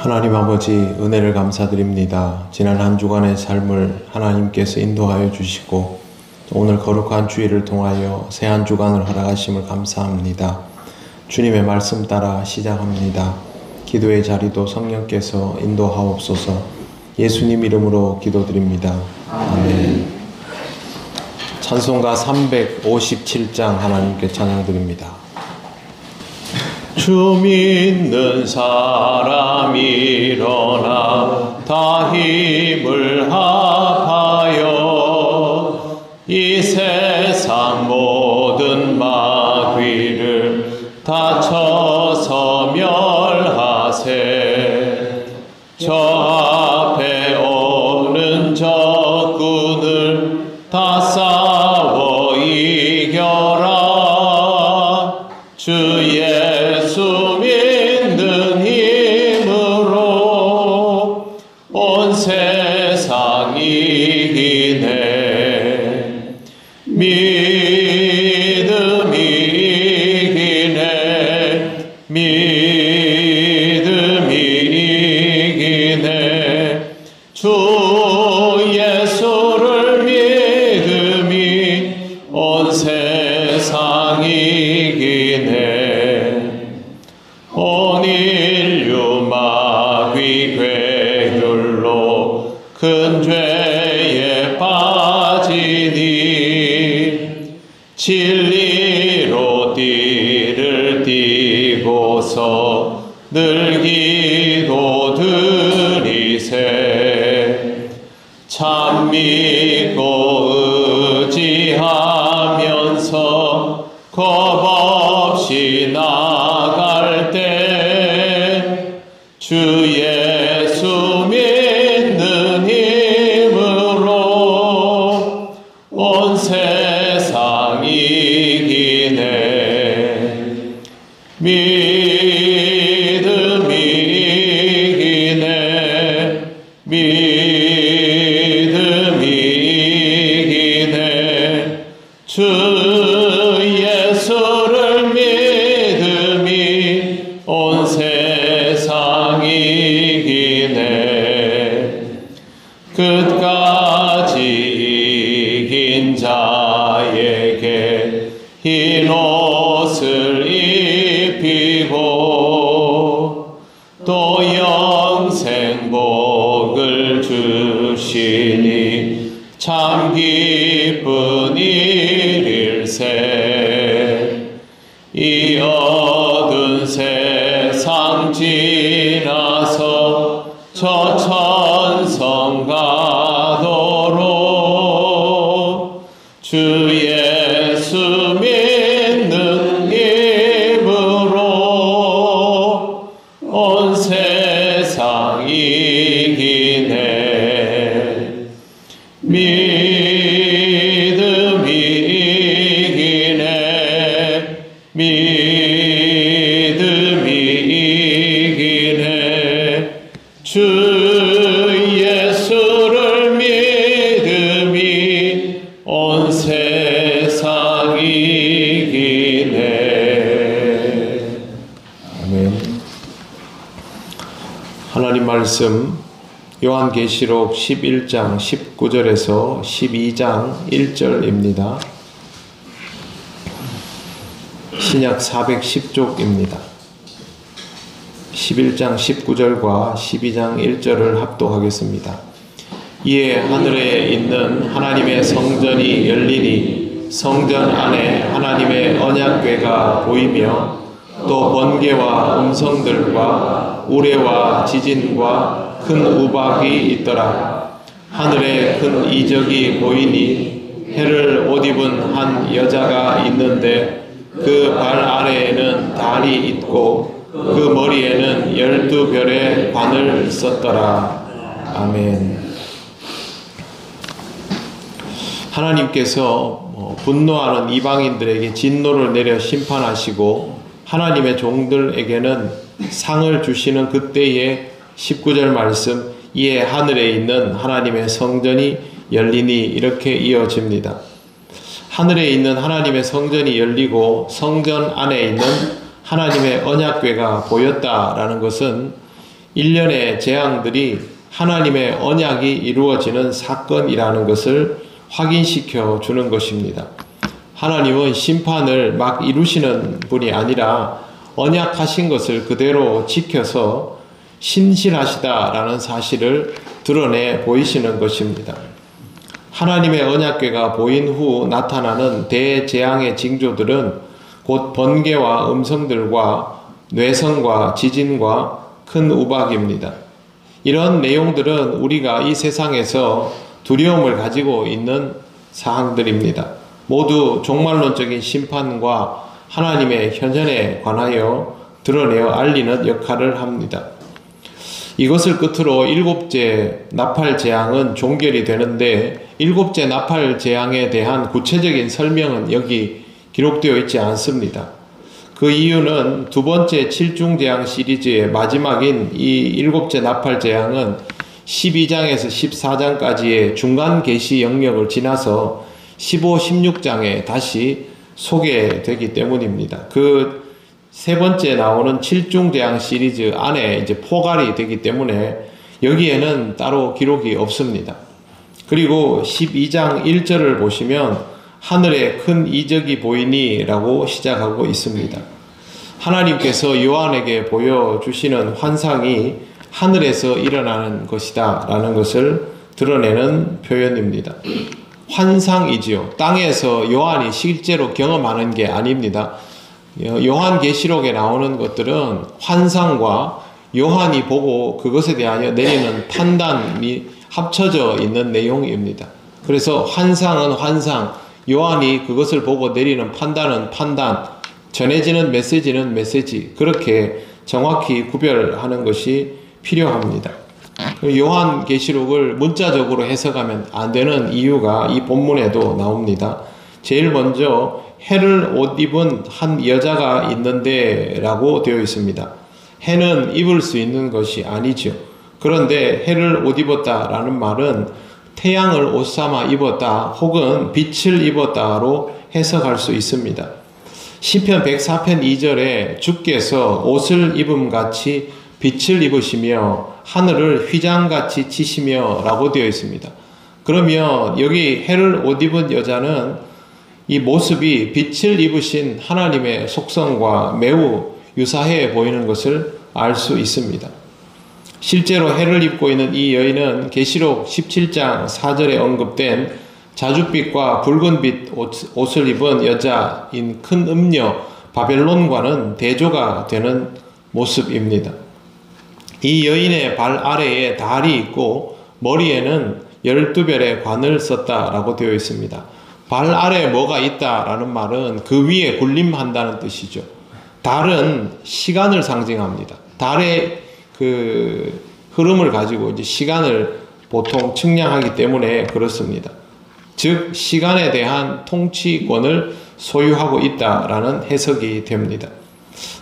하나님 아버지, 은혜를 감사드립니다. 지난 한 주간의 삶을 하나님께서 인도하여 주시고 오늘 거룩한 주일을 통하여 새 한 주간을 허락하심을 감사합니다. 주님의 말씀 따라 시작합니다. 기도의 자리도 성령께서 인도하옵소서. 예수님 이름으로 기도드립니다. 아멘. 찬송가 357장 하나님께 찬양드립니다. 주 믿는 사람 일어나 다 힘을 합하여 이 세상 모든 마귀를 다 쳐서 멸하세. 저 앞에 오는 적군을 다 싸워 이겨라. 주 예수 믿는 힘으로 온 세상 이기네. 믿음이 이기네. 믿음이 이기네. 주 예수를 믿음이 온 세상 이기네. 온 인류 마귀 괴율로 큰 죄에 빠지니 진리로 띠를 띠고서 늘 기도 드리세. 참 믿고 의지하면서 겁없이 나갈 때 주 예수 믿는 힘으로 온 세상 이기네. 믿음이 이기네. 믿음이 이기네. 주 예수를 믿음이 온 세상 이기네. 끝까지 이긴 자에게 흰 옷을 입히고 또 영생 복을 주시니 참 기쁜 일일세. 이 어두운 세상 지나서 저 천성 가도록 주 예수 믿는 힘으로 온 세상 이기네. 믿음이 이기네. 믿음이 이기네. 주 예수를 믿음이 온 세상 이기네. 아멘. 하나님 말씀 요한계시록 11장 19절에서 12장 1절입니다. 신약 410쪽입니다. 11장 19절과 12장 1절을 합독하겠습니다. 이에 하늘에 있는 하나님의 성전이 열리니 성전 안에 하나님의 언약궤가 보이며 또 번개와 음성들과 우레와 지진과 큰 우박이 있더라. 하늘에 큰 이적이 보이니 해를 옷 입은 한 여자가 있는데 그 발 아래에는 달이 있고 그 머리에는 12별의 관을 썼더라. 아멘. 하나님께서 분노하는 이방인들에게 진노를 내려 심판하시고 하나님의 종들에게는 상을 주시는 그때의 19절 말씀, 이에 하늘에 있는 하나님의 성전이 열리니 이렇게 이어집니다. 하늘에 있는 하나님의 성전이 열리고 성전 안에 있는 하나님의 언약궤가 보였다라는 것은 일련의 재앙들이 하나님의 언약이 이루어지는 사건이라는 것을 확인시켜 주는 것입니다. 하나님은 심판을 막 이루시는 분이 아니라 언약하신 것을 그대로 지켜서 신실하시다라는 사실을 드러내 보이시는 것입니다. 하나님의 언약궤가 보인 후 나타나는 대재앙의 징조들은 곧 번개와 음성들과 뇌성과 지진과 큰 우박입니다. 이런 내용들은 우리가 이 세상에서 두려움을 가지고 있는 사항들입니다. 모두 종말론적인 심판과 하나님의 현현에 관하여 드러내어 알리는 역할을 합니다. 이것을 끝으로 일곱째 나팔 재앙은 종결이 되는데 일곱째 나팔 재앙에 대한 구체적인 설명은 여기 기록되어 있지 않습니다. 그 이유는 두 번째 칠중재앙 시리즈의 마지막인 이 일곱째 나팔 재앙은 12장에서 14장까지의 중간 계시 영역을 지나서 15, 16장에 다시 소개되기 때문입니다. 그 세 번째 나오는 칠중재앙 시리즈 안에 이제 포괄이 되기 때문에 여기에는 따로 기록이 없습니다. 그리고 12장 1절을 보시면 하늘에 큰 이적이 보이니 라고 시작하고 있습니다. 하나님께서 요한에게 보여주시는 환상이 하늘에서 일어나는 것이다 라는 것을 드러내는 표현입니다. 환상이지요. 땅에서 요한이 실제로 경험하는 게 아닙니다. 요한계시록에 나오는 것들은 환상과 요한이 보고 그것에 대하여 내리는 판단이 합쳐져 있는 내용입니다. 그래서 환상은 환상, 요한이 그것을 보고 내리는 판단은 판단, 전해지는 메시지는 메시지, 그렇게 정확히 구별하는 것이 필요합니다. 요한계시록을 문자적으로 해석하면 안 되는 이유가 이 본문에도 나옵니다. 제일 먼저 해를 옷 입은 한 여자가 있는데 라고 되어 있습니다. 해는 입을 수 있는 것이 아니죠. 그런데 해를 옷 입었다 라는 말은 태양을 옷 삼아 입었다 혹은 빛을 입었다로 해석할 수 있습니다. 시편 104편 2절에 주께서 옷을 입음같이 빛을 입으시며 하늘을 휘장같이 치시며 라고 되어 있습니다. 그러면 여기 해를 옷 입은 여자는 이 모습이 빛을 입으신 하나님의 속성과 매우 유사해 보이는 것을 알 수 있습니다. 실제로 해를 입고 있는 이 여인은 계시록 17장 4절에 언급된 자줏빛과 붉은빛 옷을 입은 여자인 큰 음녀 바벨론과는 대조가 되는 모습입니다. 이 여인의 발 아래에 달이 있고 머리에는 12별의 관을 썼다라고 되어 있습니다. 발 아래에 뭐가 있다라는 말은 그 위에 군림한다는 뜻이죠. 달은 시간을 상징합니다. 달의 그 흐름을 가지고 이제 시간을 보통 측량하기 때문에 그렇습니다. 즉 시간에 대한 통치권을 소유하고 있다라는 해석이 됩니다.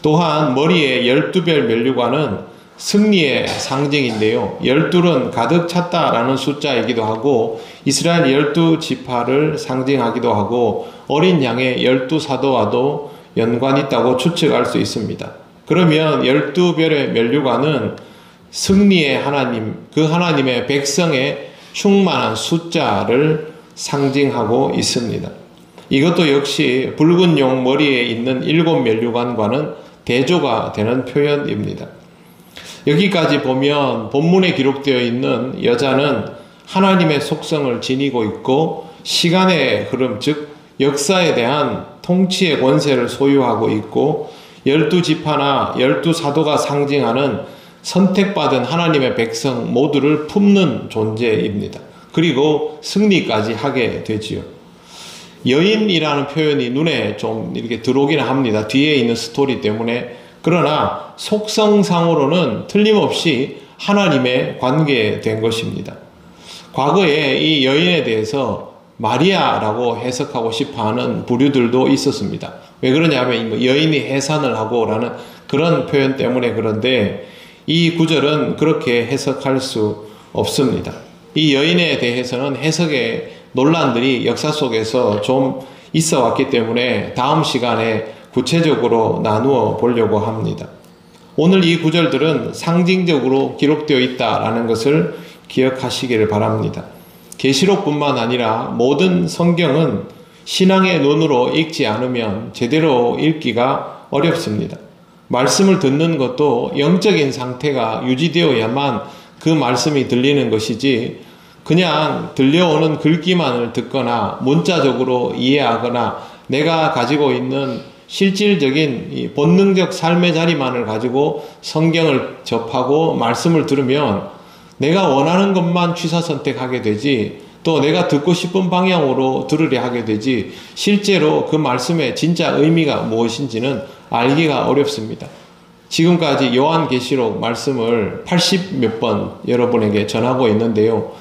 또한 머리에 12별 면류관은 승리의 상징인데요. 12은 가득 찼다라는 숫자이기도 하고 이스라엘 12지파를 상징하기도 하고 어린 양의 12사도와도 연관이 있다고 추측할 수 있습니다. 그러면 12별의 면류관은 승리의 하나님, 그 하나님의 백성의 충만한 숫자를 상징하고 있습니다. 이것도 역시 붉은 용 머리에 있는 7면류관과는 대조가 되는 표현입니다. 여기까지 보면 본문에 기록되어 있는 여자는 하나님의 속성을 지니고 있고 시간의 흐름, 즉 역사에 대한 통치의 권세를 소유하고 있고 12지파나 12사도가 상징하는 선택받은 하나님의 백성 모두를 품는 존재입니다. 그리고 승리까지 하게 되지요. 여인이라는 표현이 눈에 좀 이렇게 들어오기는 합니다. 뒤에 있는 스토리 때문에. 그러나 속성상으로는 틀림없이 하나님의 관계된 것입니다. 과거에 이 여인에 대해서 마리아라고 해석하고 싶어하는 부류들도 있었습니다. 왜 그러냐면 여인이 해산을 하고 라는 그런 표현 때문에 그런데 이 구절은 그렇게 해석할 수 없습니다. 이 여인에 대해서는 해석의 논란들이 역사 속에서 좀 있어 왔기 때문에 다음 시간에 구체적으로 나누어 보려고 합니다. 오늘 이 구절들은 상징적으로 기록되어 있다라는 것을 기억하시기를 바랍니다. 계시록뿐만 아니라 모든 성경은 신앙의 눈으로 읽지 않으면 제대로 읽기가 어렵습니다. 말씀을 듣는 것도 영적인 상태가 유지되어야만 그 말씀이 들리는 것이지, 그냥 들려오는 글귀만을 듣거나 문자적으로 이해하거나 내가 가지고 있는 실질적인 이 본능적 삶의 자리만을 가지고 성경을 접하고 말씀을 들으면 내가 원하는 것만 취사 선택하게 되지, 또 내가 듣고 싶은 방향으로 들으려 하게 되지, 실제로 그 말씀의 진짜 의미가 무엇인지는 알기가 어렵습니다. 지금까지 요한계시록 말씀을 80몇 번 여러분에게 전하고 있는데요.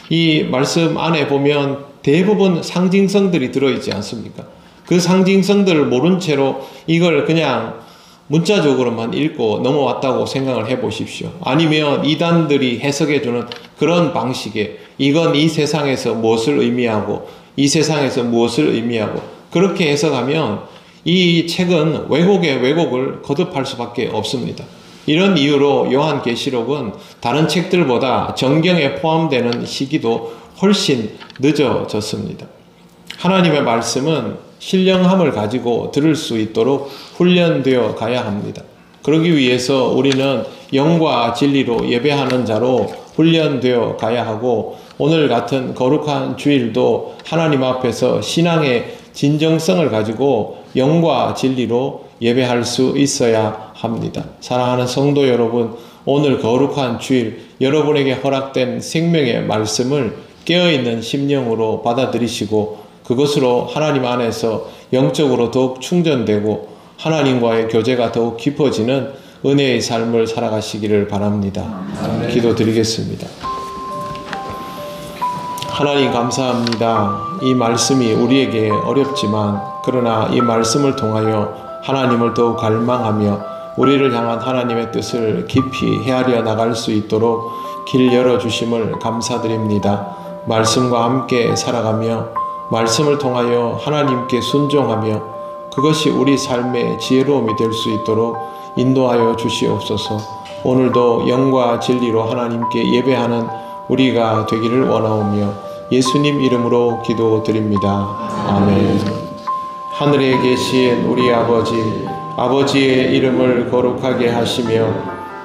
이 말씀 안에 보면 대부분 상징성들이 들어있지 않습니까? 그 상징성들을 모른 채로 이걸 그냥 문자적으로만 읽고 넘어왔다고 생각을 해 보십시오. 아니면 이단들이 해석해주는 그런 방식에 이건 이 세상에서 무엇을 의미하고 이 세상에서 무엇을 의미하고 그렇게 해석하면 이 책은 왜곡의 왜곡을 거듭할 수밖에 없습니다. 이런 이유로 요한계시록은 다른 책들보다 정경에 포함되는 시기도 훨씬 늦어졌습니다. 하나님의 말씀은 신령함을 가지고 들을 수 있도록 훈련되어 가야 합니다. 그러기 위해서 우리는 영과 진리로 예배하는 자로 훈련되어 가야 하고, 오늘 같은 거룩한 주일도 하나님 앞에서 신앙의 진정성을 가지고 영과 진리로 예배할 수 있어야 합니다. 사랑하는 성도 여러분, 오늘 거룩한 주일 여러분에게 허락된 생명의 말씀을 깨어있는 심령으로 받아들이시고 그것으로 하나님 안에서 영적으로 더욱 충전되고 하나님과의 교제가 더욱 깊어지는 은혜의 삶을 살아가시기를 바랍니다. 기도드리겠습니다. 하나님 감사합니다. 이 말씀이 우리에게 어렵지만 그러나 이 말씀을 통하여 하나님을 더욱 갈망하며 우리를 향한 하나님의 뜻을 깊이 헤아려 나갈 수 있도록 길 열어주심을 감사드립니다. 말씀과 함께 살아가며 말씀을 통하여 하나님께 순종하며 그것이 우리 삶의 지혜로움이 될 수 있도록 인도하여 주시옵소서. 오늘도 영과 진리로 하나님께 예배하는 우리가 되기를 원하오며 예수님 이름으로 기도드립니다. 아멘. 하늘에 계신 우리 아버지의 이름을 거룩하게 하시며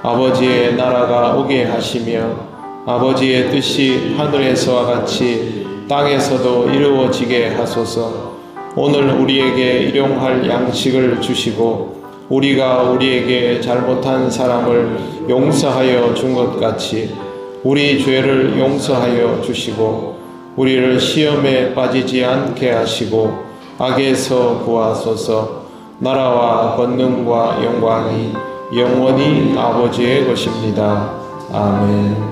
아버지의 나라가 오게 하시며 아버지의 뜻이 하늘에서와 같이 땅에서도 이루어지게 하소서. 오늘 우리에게 일용할 양식을 주시고 우리가 우리에게 잘못한 사람을 용서하여 준 것 같이 우리 죄를 용서하여 주시고 우리를 시험에 빠지지 않게 하시고 악에서 구하소서. 나라와 권능과 영광이 영원히 아버지의 것입니다. 아멘.